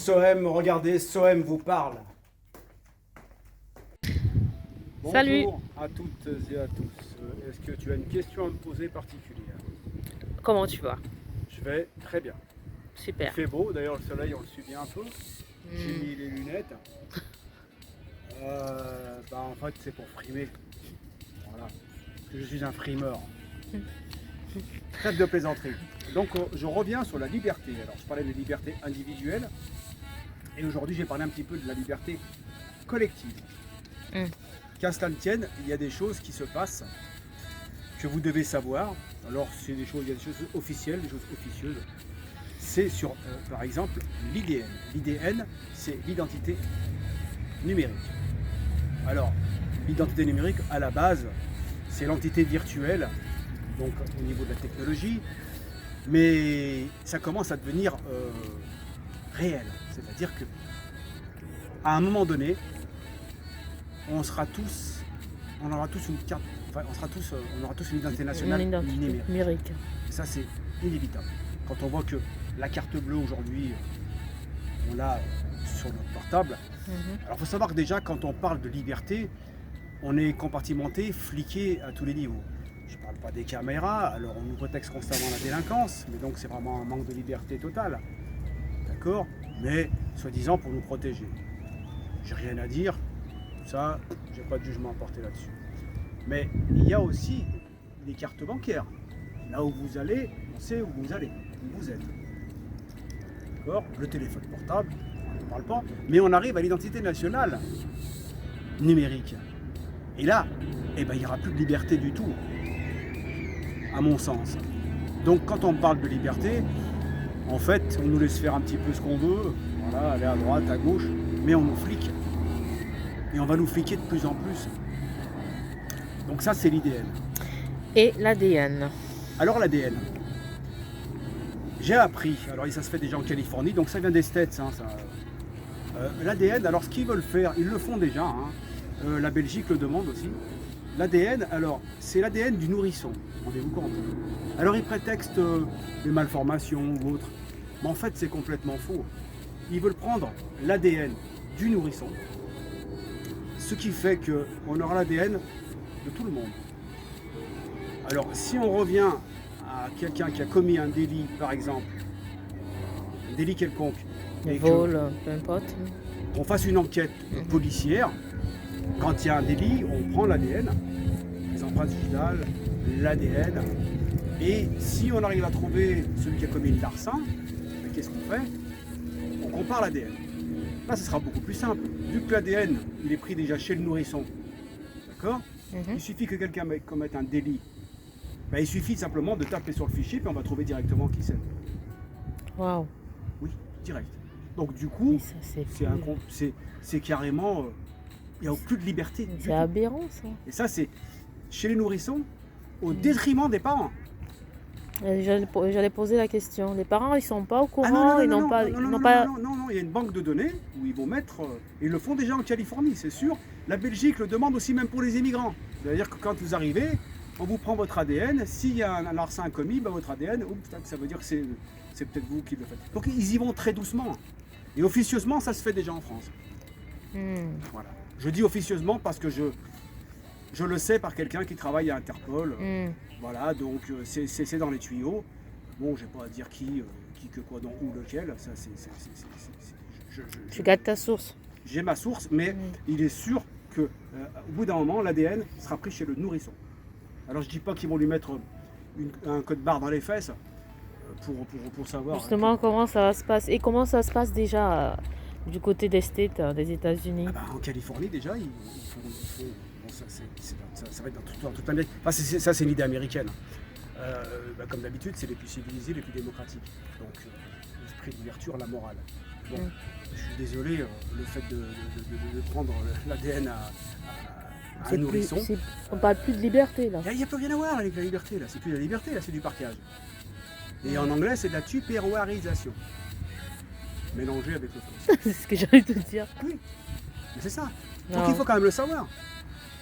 SOEM, regardez, SOEM vous parle. Salut. Bonjour à toutes et à tous. Est-ce que tu as une question à me poser particulière? Comment tu vas? Je vais très bien. Il Super. fait beau, d'ailleurs le soleil on le subit un peu. J'ai Hmm. mis les lunettes. En fait c'est pour frimer. Voilà. Parce que je suis un frimeur. Trêve de plaisanterie. Donc je reviens sur la liberté. Alors je parlais de liberté individuelle. Et aujourd'hui j'ai parlé un petit peu de la liberté collective. Hmm. Qu'à cela ne tienne, il y a des choses qui se passent que vous devez savoir. Alors il y a des choses officielles, des choses officieuses. C'est sur, par exemple, l'IDN. L'IDN, c'est l'identité numérique. Alors, l'identité numérique, à la base, c'est l'entité virtuelle, donc au niveau de la technologie, mais ça commence à devenir réel. C'est-à-dire que, à un moment donné, on aura tous une carte, enfin, on aura tous une identité nationale Une identité numérique. Et ça, c'est inévitable. Quand on voit que la carte bleue aujourd'hui, on l'a sur notre portable. Alors il faut savoir que déjà, quand on parle de liberté, on est compartimenté, fliqué à tous les niveaux. Je ne parle pas des caméras, alors on nous prétexte constamment la délinquance, mais donc c'est vraiment un manque de liberté totale. D'accord? Mais soi-disant pour nous protéger. J'ai rien à dire, ça, j'ai pas de jugement à porter là-dessus. Mais il y a aussi les cartes bancaires. Là où vous allez, on sait où vous allez, où vous êtes. D'accord? Le téléphone portable, on ne parle pas, mais on arrive à l'identité nationale numérique. Et là, il n'y aura plus de liberté du tout, à mon sens. Donc quand on parle de liberté, en fait, on nous laisse faire un petit peu ce qu'on veut, voilà, aller à droite, à gauche, mais on nous flique. Et on va nous fliquer de plus en plus. Donc ça, c'est l'IDN. Et l'ADN. Alors l'ADN, j'ai appris, alors ça se fait déjà en Californie, donc ça vient des States. L'ADN, alors ce qu'ils veulent faire, ils le font déjà, la Belgique le demande aussi. L'ADN, alors c'est l'ADN du nourrisson, rendez-vous compte. Alors ils prétextent des malformations ou autres, mais en fait c'est complètement faux. Ils veulent prendre l'ADN du nourrisson, ce qui fait qu'on aura l'ADN de tout le monde. Alors, si on revient à quelqu'un qui a commis un délit, par exemple, un délit quelconque, et Vol, peu importe. qu'on fasse une enquête policière, quand il y a un délit, on prend l'ADN, les empreintes digitales, l'ADN, et si on arrive à trouver celui qui a commis le larcin, qu'est-ce qu'on fait? On compare l'ADN. Là, ce sera beaucoup plus simple. Vu que l'ADN, il est pris déjà chez le nourrisson, d'accord? Il suffit que quelqu'un commette un délit. Il suffit simplement de taper sur le fichier puis on va trouver directement qui c'est. Waouh. Oui, direct. Donc du coup, Ça, c'est carrément... Il n'y a plus de liberté. c'est aberrant ça. Et ça, c'est chez les nourrissons, au détriment des parents. J'allais poser la question. Les parents, ils sont pas au courant, non, ils n'ont pas. il y a une banque de données où ils vont mettre... ils le font déjà en Californie, c'est sûr. La Belgique le demande aussi même pour les immigrants. C'est-à-dire que quand vous arrivez, on vous prend votre ADN, s'il y a un larcin commis, votre ADN, ça veut dire que c'est peut-être vous qui le faites. Donc ils y vont très doucement. Et officieusement, ça se fait déjà en France. Voilà. Je dis officieusement parce que je le sais par quelqu'un qui travaille à Interpol. Voilà, donc c'est dans les tuyaux. Bon, je ne vais pas dire qui, que quoi, dont, où, lequel. Ça, Tu gardes ta source. J'ai ma source, mais il est sûr qu'au bout d'un moment, l'ADN sera pris chez le nourrisson. Alors je dis pas qu'ils vont lui mettre un code barre dans les fesses pour savoir. Justement, comment ça se passe? Et comment ça se passe déjà du côté des States, des États-Unis? En Californie déjà, ils font bon, ça va être dans toute l'Amérique. Enfin, ça c'est l'idée américaine. Comme d'habitude, c'est les plus civilisés, les plus démocratiques. Donc l'esprit d'ouverture, la morale. Bon, je suis désolé, le fait de prendre l'ADN à un nourrisson. On parle plus de liberté là. Il n'y a plus rien à voir avec la liberté là, c'est plus la liberté là, c'est du parquage. Et en anglais c'est de la tupperwarisation. Mélangé avec le français. C'est ce que j'allais te dire. Oui, mais c'est ça. Donc il faut quand même le savoir.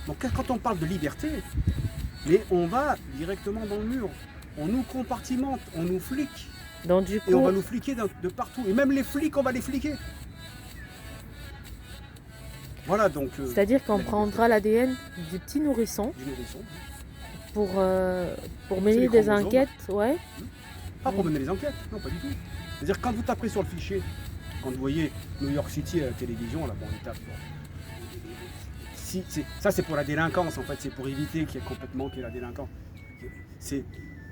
Donc quand on parle de liberté, mais on va directement dans le mur. On nous compartimente, on nous flique. Donc du Et on coup, va nous fliquer de partout. Et même les flics, on va les fliquer. Voilà, donc... c'est-à-dire qu'on la prendra l'ADN du petit nourrisson du nourrisson. pour, euh, pour C'est les mener des chromosomes. enquêtes, ouais. Pas pour mener les enquêtes, non, pas du tout. C'est-à-dire, quand vous tapez sur le fichier, quand vous voyez New York City à la télévision, là, bon, il tape... Si, ça, c'est pour la délinquance, en fait. C'est pour éviter qu'il y ait la délinquance.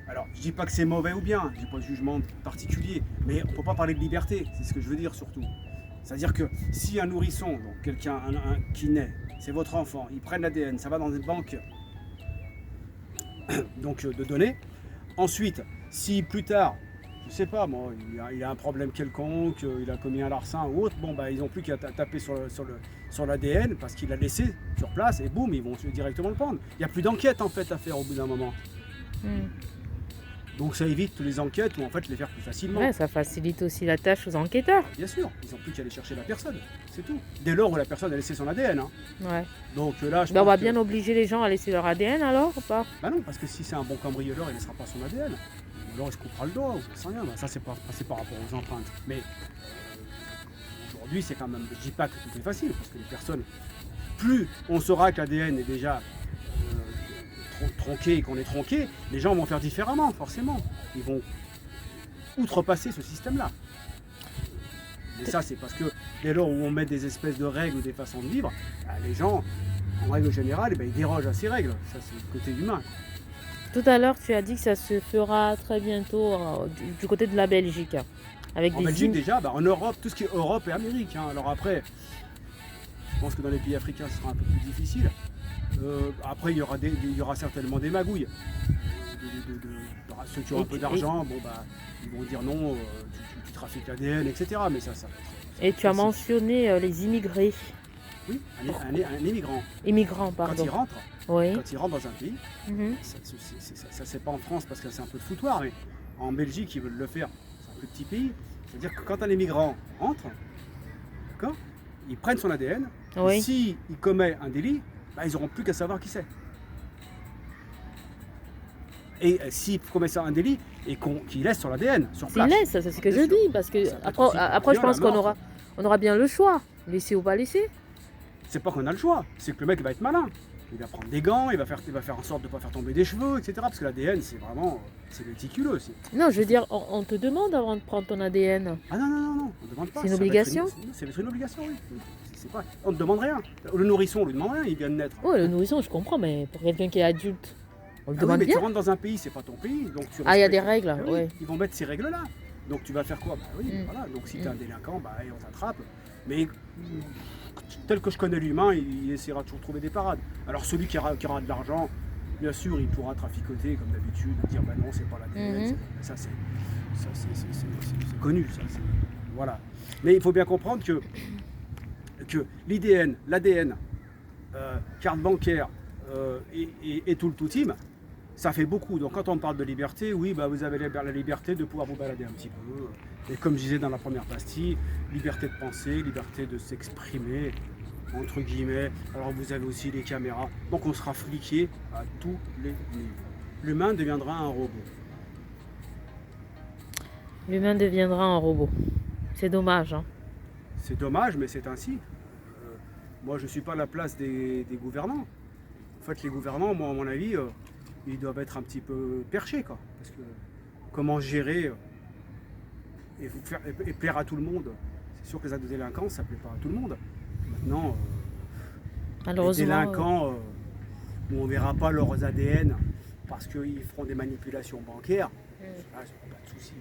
Alors, je dis pas que c'est mauvais ou bien, je dis pas de jugement particulier, mais on peut pas parler de liberté, c'est ce que je veux dire surtout. C'est-à-dire que si un nourrisson, donc quelqu'un qui naît, c'est votre enfant, ils prennent l'ADN, ça va dans une banque donc, de données. Ensuite, si plus tard, je sais pas moi, il a un problème quelconque, il a commis un larcin ou autre, bon bah ils n'ont plus qu'à taper sur l'ADN parce qu'il l'a laissé sur place et boum, ils vont directement le prendre. Il n'y a plus d'enquête en fait à faire au bout d'un moment. Donc ça évite les enquêtes ou en fait les faire plus facilement. Ouais, ça facilite aussi la tâche aux enquêteurs. Bien sûr, ils n'ont plus qu'à aller chercher la personne, c'est tout. Dès lors où la personne a laissé son ADN. Hein. Ouais. Donc là, Ben, on va bien obliger les gens à laisser leur ADN alors ou pas? Bah non, parce que si c'est un bon cambrioleur, il ne laissera pas son ADN. Ou alors il se coupera le doigt, ou je sais rien. Bah, ça c'est par rapport aux empreintes. Mais aujourd'hui c'est quand même, je dis pas que tout est facile, parce que les personnes, plus on saura que l'ADN est déjà tronqué et qu'on est tronqué, les gens vont faire différemment, forcément. Ils vont outrepasser ce système-là. Et ça, c'est parce que dès lors où on met des espèces de règles ou des façons de vivre, bah, les gens, en règle générale, ils dérogent à ces règles. Ça, c'est le côté humain. Tout à l'heure, tu as dit que ça se fera très bientôt du côté de la Belgique. Avec En des Belgique, déjà, en Europe, tout ce qui est Europe et Amérique. Hein. Alors après, je pense que dans les pays africains, ce sera un peu plus difficile. Après, il y aura certainement des magouilles. Ceux qui ont un peu d'argent, bon, bah, ils vont dire non, tu trafiques l'ADN, etc. Mais ça va être... Et tu as mentionné les immigrés. Oui, un immigrant. Immigrants, pardon. Quand il rentre, Oui. quand il rentre dans un pays, ça c'est pas en France parce que c'est un peu le foutoir, mais en Belgique, ils veulent le faire. C'est un plus petit pays. C'est-à-dire que quand un immigrant entre, d'accord, ils prennent son ADN. Oui. S'il commet un délit, bah, ils n'auront plus qu'à savoir qui c'est. Et s'il commet un délit et qu'il laisse son ADN sur place. S'il laisse, c'est ce que je dis, parce que après je pense qu'on aura bien le choix, laisser ou pas laisser. C'est pas qu'on a le choix, c'est que le mec va être malin. Il va prendre des gants, il va faire en sorte de ne pas faire tomber des cheveux, etc. Parce que l'ADN, c'est vraiment, c'est méticuleux aussi. Non, je veux dire, on te demande avant de prendre ton ADN. Ah non, on ne demande pas. C'est une obligation. C'est une obligation, oui. On ne demande rien. Le nourrisson, on lui demande rien, il vient de naître. Oui, le nourrisson, je comprends, mais pour quelqu'un qui est adulte, on le Oui, demande mais bien. tu rentres dans un pays, c'est pas ton pays, donc tu Ah, il y a respectes- des règles, oui, ouais. Ils vont mettre ces règles-là. Donc tu vas faire quoi? Bah oui, Mm. voilà. Donc si tu es un délinquant, bah on t'attrape. Mais tel que je connais l'humain, il essaiera toujours de trouver des parades. Alors celui qui aura de l'argent, bien sûr, il pourra traficoter comme d'habitude, dire bah non, c'est pas l'ADN. Mhm. Ça c'est connu, ça. Voilà. Mais il faut bien comprendre que l'ADN, carte bancaire et tout le tout team, ça fait beaucoup. Donc quand on parle de liberté, oui, bah, vous avez la liberté de pouvoir vous balader un petit peu. Et comme je disais dans la première pastille, liberté de penser, liberté de s'exprimer, entre guillemets. Alors vous avez aussi les caméras. Donc on sera fliqué à tous les niveaux. L'humain deviendra un robot. L'humain deviendra un robot. C'est dommage, hein. C'est dommage, mais c'est ainsi. Moi, je ne suis pas à la place des gouvernants. En fait, les gouvernants, moi, à mon avis, ils doivent être un petit peu perchés, quoi. Parce que comment gérer et plaire à tout le monde? C'est sûr que les actes de délinquance, ça ne plaît pas à tout le monde. Maintenant, les Malheureusement. délinquants, où on ne verra pas leurs ADN parce qu'ils feront des manipulations bancaires, là, ils n'auront pas de soucis.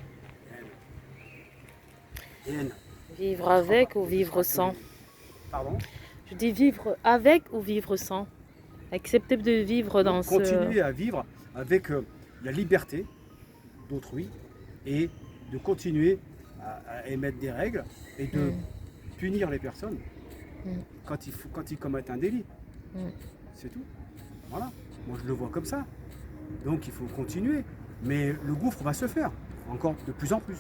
ADN. Vivre avec ou vivre sans. Pardon? Je dis vivre avec ou vivre sans. Accepter de vivre dans Continuer à vivre avec la liberté d'autrui et de continuer à émettre des règles et de punir les personnes quand ils commettent un délit. C'est tout. Voilà. Moi je le vois comme ça. Donc il faut continuer. Mais le gouffre va se faire encore de plus en plus.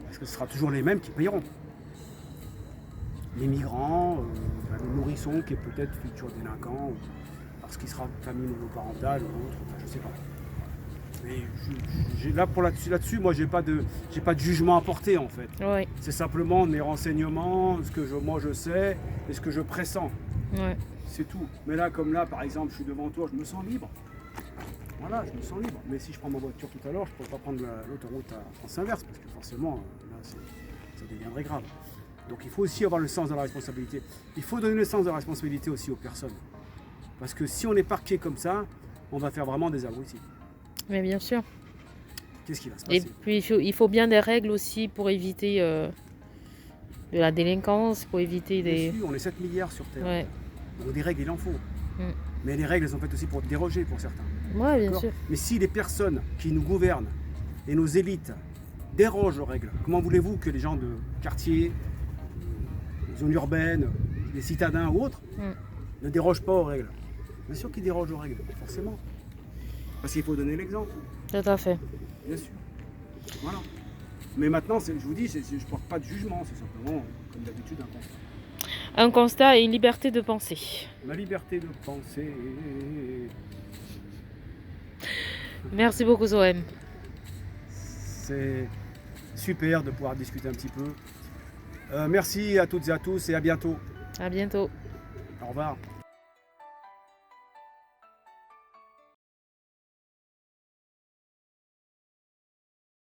Parce que ce sera toujours les mêmes qui payeront. Les migrants, le nourrisson qui est peut-être futur délinquant, parce qu'il sera famille monoparentale ou autre, enfin, je sais pas. Mais là-dessus, moi, j'ai pas de jugement à porter en fait. Ouais, C'est simplement mes renseignements, moi je sais et ce que je pressens. ouais. C'est tout. Mais là, comme là, par exemple, je suis devant toi, je me sens libre. Voilà, je me sens libre. Mais si je prends ma voiture tout à l'heure, je ne pourrais pas prendre l'autoroute à sens inverse, parce que forcément, là, ça deviendrait grave. Donc il faut aussi avoir le sens de la responsabilité. Il faut donner le sens de la responsabilité aussi aux personnes. Parce que si on est parqué comme ça, on va faire vraiment des abrutis. Mais bien sûr. Qu'est-ce qui va se Et passer? puis il faut bien des règles aussi pour éviter de la délinquance, pour éviter Bien des. sûr, on est 7 milliards sur Terre. Ouais, Donc des règles, il en faut. Mm. Mais les règles, elles sont faites aussi pour déroger pour certains. ouais, bien D'accord. sûr. Mais si les personnes qui nous gouvernent et nos élites dérogent aux règles, comment voulez-vous que les gens de quartier, zones urbaines, les citadins ou autres, ne dérogent pas aux règles? Bien sûr qu'ils dérogent aux règles, forcément. Parce qu'il faut donner l'exemple, Tout à fait. bien sûr. Voilà. Mais maintenant, je vous dis, je ne porte pas de jugement, c'est simplement, comme d'habitude, un constat. Un constat et une liberté de penser. La liberté de penser. Merci beaucoup, Zoëm. C'est super de pouvoir discuter un petit peu. Merci à toutes et à tous et à bientôt. À bientôt. Au revoir.